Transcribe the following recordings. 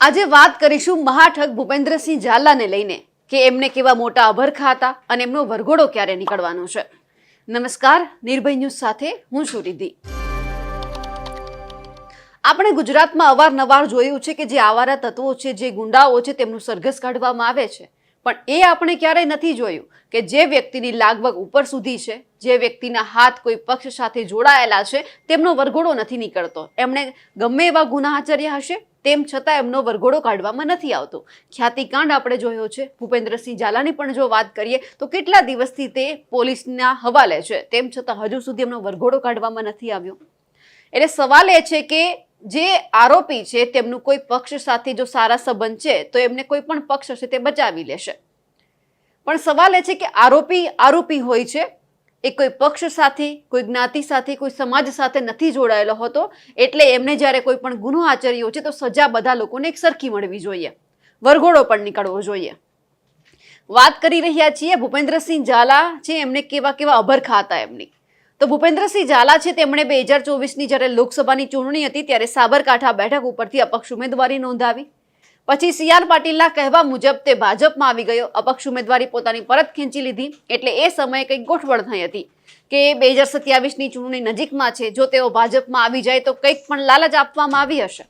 આજે વાત કરીશું મહાઠગ ભૂપેન્દ્રસિંહ ઝાલાને લઈને કે એમને કેવા મોટા અભરખા હતા અને એમનો વરઘોડો ક્યારે નીકળવાનો છે। નમસ્કાર, નિર્ભય ન્યૂઝ સાથે હું છું રિદ્ધિ। આપણે ગુજરાતમાં અવારનવાર જોયું છે કે જે આવારા તત્વો છે, જે ગુંડાઓ છે, તેમનું સરઘસ કાઢવામાં આવે છે, પણ એ આપણે ક્યારેય નથી જોયું કે જે વ્યક્તિની લાગવગ ઉપર સુધી છે, જે વ્યક્તિના હાથ કોઈ પક્ષ સાથે જોડાયેલા છે, તેમનો વરઘોડો નથી નીકળતો। એમણે ગમે એવા ગુના આચર્યા હશે તેમ છતાં એમનો વરઘોડો કાઢવામાં નથી આવતો। ખ્યાતિકાંડ આપણે જોયો છે। ભૂપેન્દ્રસિંહ ઝાલાની પણ જો વાત કરીએ તો કેટલા દિવસથી તે પોલીસના હવાલે છે, તેમ છતાં હજુ સુધી એમનો વરઘોડો કાઢવામાં નથી આવ્યો। એટલે સવાલ એ છે કે જે આરોપી છે તેમનું કોઈ પક્ષ સાથે જો સારા સંબંધ છે તો એમને કોઈ પણ પક્ષ હશે તે બચાવી લેશે, પણ સવાલ એ છે કે આરોપી હોય છે, એ કોઈ પક્ષ સાથે, કોઈ જ્ઞાતિ સાથે, કોઈ સમાજ સાથે નથી જોડાયેલો હોતો, એટલે એમને જ્યારે કોઈ પણ ગુનો આચર્યો છે તો સજા બધા લોકોને એક સરખી મળવી જોઈએ, વરઘોડો પણ નીકળવો જોઈએ। વાત કરી રહ્યા છીએ ભૂપેન્દ્રસિંહ ઝાલા છે, એમને કેવા કેવા અભરખા હતા એમની। તો ભૂપેન્દ્રસિંહ ઝાલા છે તેમણે 2024ની જ્યારે લોકસભાની ચૂંટણી હતી ત્યારે સાબરકાંઠા બેઠક ઉપરથી અપક્ષ ઉમેદવારી નોંધાવી। પછી CR પાટીલના કહેવા મુજબ તે ભાજપમાં આવી ગયો, અપક્ષ ઉમેદવારી પોતાની પરત ખેંચી લીધી। એટલે એ સમયે કંઈક ગોઠવણ થઈ હતી કે 2027ની ચૂંટણી નજીકમાં છે, જો તેઓ ભાજપમાં આવી જાય તો કંઈક પણ લાલચ આપવામાં આવી હશે।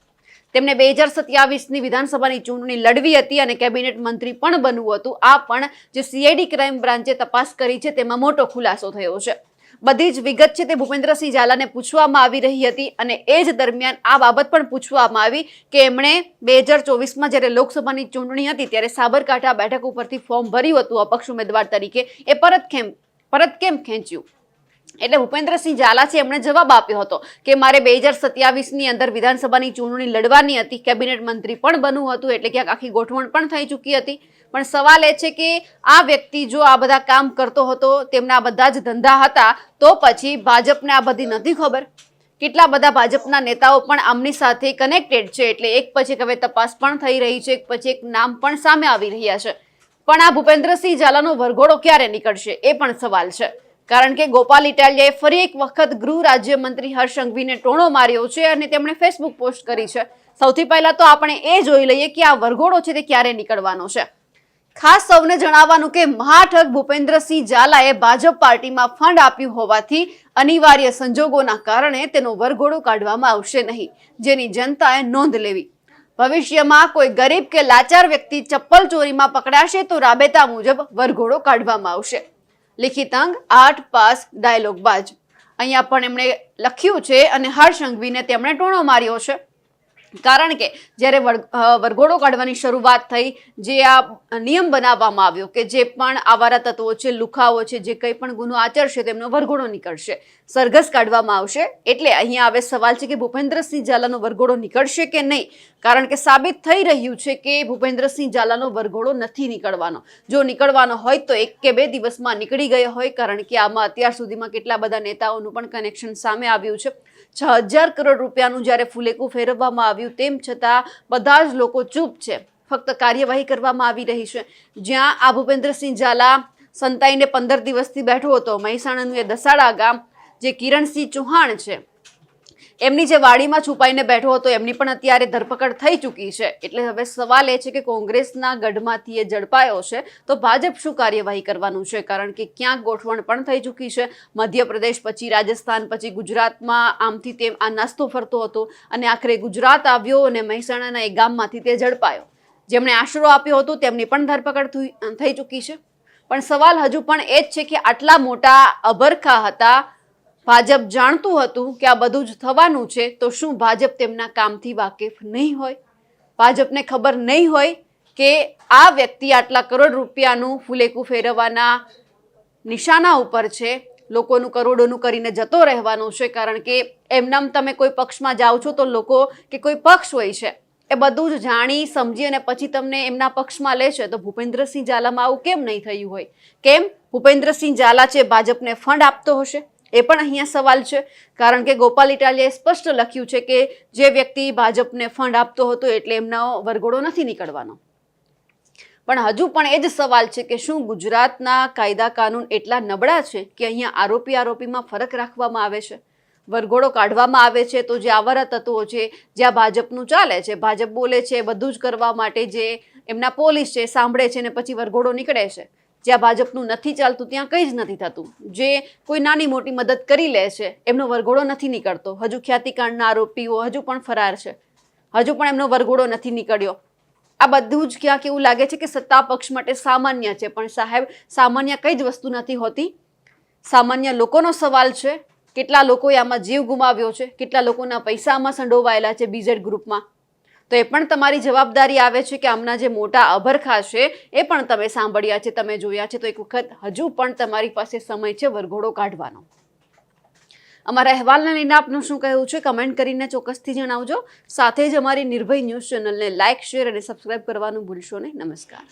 તેમને 2027ની વિધાનસભાની ચૂંટણી લડવી હતી અને કેબિનેટ મંત્રી પણ બનવું હતું। આ પણ જે CID ક્રાઇમ બ્રાન્ચે તપાસ કરી છે તેમાં મોટો ખુલાસો થયો છે। બધી જ વિગત છે તે ભૂપેન્દ્રસિંહ ઝાલાને પૂછવામાં આવી રહી હતી અને એ જ દરમિયાન આ બાબત પણ પૂછવામાં આવી કે એમણે 2024માં જ્યારે લોકસભાની ચૂંટણી હતી ત્યારે સાબરકાંઠા બેઠક ઉપરથી ફોર્મ ભર્યું હતું અપક્ષ ઉમેદવાર તરીકે, એ પરત કેમ ખેંચ્યું? એટલે ભૂપેન્દ્રસિંહ ઝાલા છે એમણે જવાબ આપ્યો હતો કે મારે 2027ની અંદર વિધાનસભાની ચૂંટણી લડવાની હતી, કેબિનેટ મંત્રી પણ બનવું હતું, એટલે ક્યાંક આખી ગોઠવણ પણ થઈ ચૂકી હતી। પણ સવાલ એ છે કે આ વ્યક્તિ જો આ બધા કામ કરતો હતો, તેમના બધા જ ધંધા હતા, તો પછી ભાજપને આ બધી નથી ખબર? કેટલા બધા ભાજપના નેતાઓ પણ આમની સાથે કનેક્ટેડ છે, એટલે એક પછી હવે તપાસ પણ થઈ રહી છે, એક પછી એક નામ પણ સામે આવી રહ્યા છે। પણ આ ભૂપેન્દ્રસિંહ ઝાલાનો વરઘોડો ક્યારે નીકળશે એ પણ સવાલ છે, કારણ કે ગોપાલ ઇટાલિયાએ ફરી એક વખત ગૃહ રાજ્યમંત્રી હર્ષ સંઘવીને ટોણો માર્યો છે અને તેમણે ફેસબુક પોસ્ટ કરી છે। સૌથી પહેલા તો આપણે એ જોઈ લઈએ કે આ વરઘોડો છે તે ક્યારે નીકળવાનો છે। ખાસ સૌને જણાવવાનું કે મહાઠગ ભૂપેન્દ્રસિંહ ઝાલાએ ભાજપ પાર્ટીમાં ફંડ આપ્યું હોવાથી અનિવાર્ય સંજોગોના કારણે તેનો વરઘોડો કાઢવામાં આવશે નહીં, જેની જનતાએ નોંધ લેવી। ભવિષ્યમાં કોઈ ગરીબ કે લાચાર વ્યક્તિ ચપ્પલ ચોરીમાં પકડાશે તો રાબેતા મુજબ વરઘોડો કાઢવામાં આવશે। લિખિત અંગ 8 પાસ ડાયલોગ બાજ અહીંયા પણ એમણે લખ્યું છે અને હર્ષ સંઘવીને તેમણે ટોણો માર્યો છે, કારણ કે જ્યારે વરઘોડો કાઢવાની શરૂઆત થઈ, જે આ નિયમ બનાવવામાં આવ્યો કે જે પણ આવારા તત્વો છે, લુખાઓ છે, જે કંઈ પણ ગુનો આચરશે તેમનો વરઘોડો નીકળશે, સરઘસ કાઢવામાં આવશે। એટલે અહીંયા હવે સવાલ છે કે ભૂપેન્દ્રસિંહ ઝાલાનો વરઘોડો નીકળશે કે નહીં, કારણ કે સાબિત થઈ રહ્યું છે કે ભૂપેન્દ્રસિંહ ઝાલાનો વરઘોડો નથી નીકળવાનો। જો નીકળવાનો હોય તો 1 કે 2 દિવસમાં નીકળી ગયો હોય, કારણ કે આમાં અત્યાર સુધીમાં કેટલા બધા નેતાઓનું પણ કનેક્શન સામે આવ્યું છે। 6000 કરોડ રૂપિયાનું જ્યારે ફુલેકું ફેરવવામાં આવ્યું, તેમ છતાં બધા જ લોકો ચૂપ છે, ફક્ત કાર્યવાહી કરવામાં આવી રહી છે। જ્યાં આ ભૂપેન્દ્રસિંહ ઝાલા સંતાઈને 15 દિવસથી બેઠો હતો, મહેસાણાનું એ દસાડા ગામ, જે કિરણસિંહ ચૌહાણ છે એમની જે વાડીમાં છુપાઈને બેઠો હતો, એમની પણ અત્યારે ધરપકડ થઈ ચૂકી છે। એટલે હવે સવાલ એ છે કે કોંગ્રેસના ગઢમાંથી એ ઝડપાયો છે તો ભાજપ શું કાર્યવાહી કરવાનું છે, કારણ કે ક્યાંક ગોઠવણ પણ થઈ ચૂકી છે। મધ્યપ્રદેશ પછી રાજસ્થાન પછી ગુજરાતમાં આમથી તેમ આ નાસ્તો ફરતો હતો અને આખરે ગુજરાત આવ્યો અને મહેસાણાના એક ગામમાંથી તે ઝડપાયો। જેમણે આશરો આપ્યો હતો તેમની પણ ધરપકડ થઈ ચૂકી છે। પણ સવાલ હજુ પણ એ જ છે કે આટલા મોટા અભરખા હતા, ભાજપ જાણતું હતું કે આ બધું જ થવાનું છે, તો શું ભાજપ તેમના કામથી વાકેફ નહીં હોય? ભાજપને ખબર નહીં હોય કે આ વ્યક્તિ આટલા કરોડ રૂપિયાનું ફુલેકું ફેરવવાના નિશાના ઉપર છે, લોકોનું કરોડોનું કરીને જતો રહેવાનો છે, કારણ કે એમનામ તમે કોઈ પક્ષમાં જાઓ છો તો લોકો કે કોઈ પક્ષ હોય છે એ બધું જ જાણી સમજી અને પછી તમને એમના પક્ષમાં લે છે। તો ભૂપેન્દ્રસિંહ ઝાલામાં આવું કેમ નહીં થયું હોય? કેમ ભૂપેન્દ્રસિંહ ઝાલા છે ભાજપને ફંડ આપતો હશે? એ પણ અહીંયા સવાલ છે, કારણ કે ગોપાલ ઇટાલિયાએ સ્પષ્ટ લખ્યું છે કે જે વ્યક્તિ ભાજપને ફંડ આપતો હતો એટલે એમનો વરઘોડો નથી નીકળવાનો। પણ હજુ પણ એ જ સવાલ છે કે શું ગુજરાતના કાયદા કાનૂન એટલા નબળા છે કે અહીંયા આરોપીમાં ફરક રાખવામાં આવે છે? વરઘોડો કાઢવામાં આવે છે તો જે આવારા તત્વો છે, જ્યાં ભાજપનું ચાલે છે, ભાજપ બોલે છે, બધું જ કરવા માટે જે એમના પોલીસ છે સાંભળે છે ને પછી વરઘોડો નીકળે છે. જ્યાં ભાજપનું નથી ચાલતું ત્યાં કંઈ જ નથી થતું. જે કોઈ નાની મોટી મદદ કરી લે છે એમનો વરઘોડો નથી નીકળતો. હજુ ખ્યાતિકાંડના આરોપીઓ હજુ પણ ફરાર છે, હજુ પણ એમનો વરઘોડો નથી નીકળ્યો. આ બધું જ ક્યાંક એવું લાગે છે કે સત્તા પક્ષ માટે સામાન્ય છે, પણ સાહેબ સામાન્ય કઈ જ વસ્તુ નથી હોતી. સામાન્ય લોકોનો સવાલ છે. કેટલા લોકોએ આમાં જીવ ગુમાવ્યો છે, કેટલા લોકોના પૈસા આમાં સંડોવાયેલા છે બીઝેડ ગ્રુપમાં. તો એ પણ તમારી જવાબદારી આવે છે કે આમના જે મોટા અભરખા છે એ પણ તમે સાંભળ્યા છે, તમે જોયા છે. તો એક વખત હજુ પણ તમારી પાસે સમય છે વરઘોડો કાઢવાનો. અમારા અહેવાલને લઈને આપનું શું કહેવું છે કમેન્ટ કરીને ચોક્કસથી જણાવજો. સાથે જ અમારી નિર્ભય ન્યૂઝ ચેનલને લાઇક, શેર અને સબસ્ક્રાઇબ કરવાનું ભૂલશો નહીં. નમસ્કાર.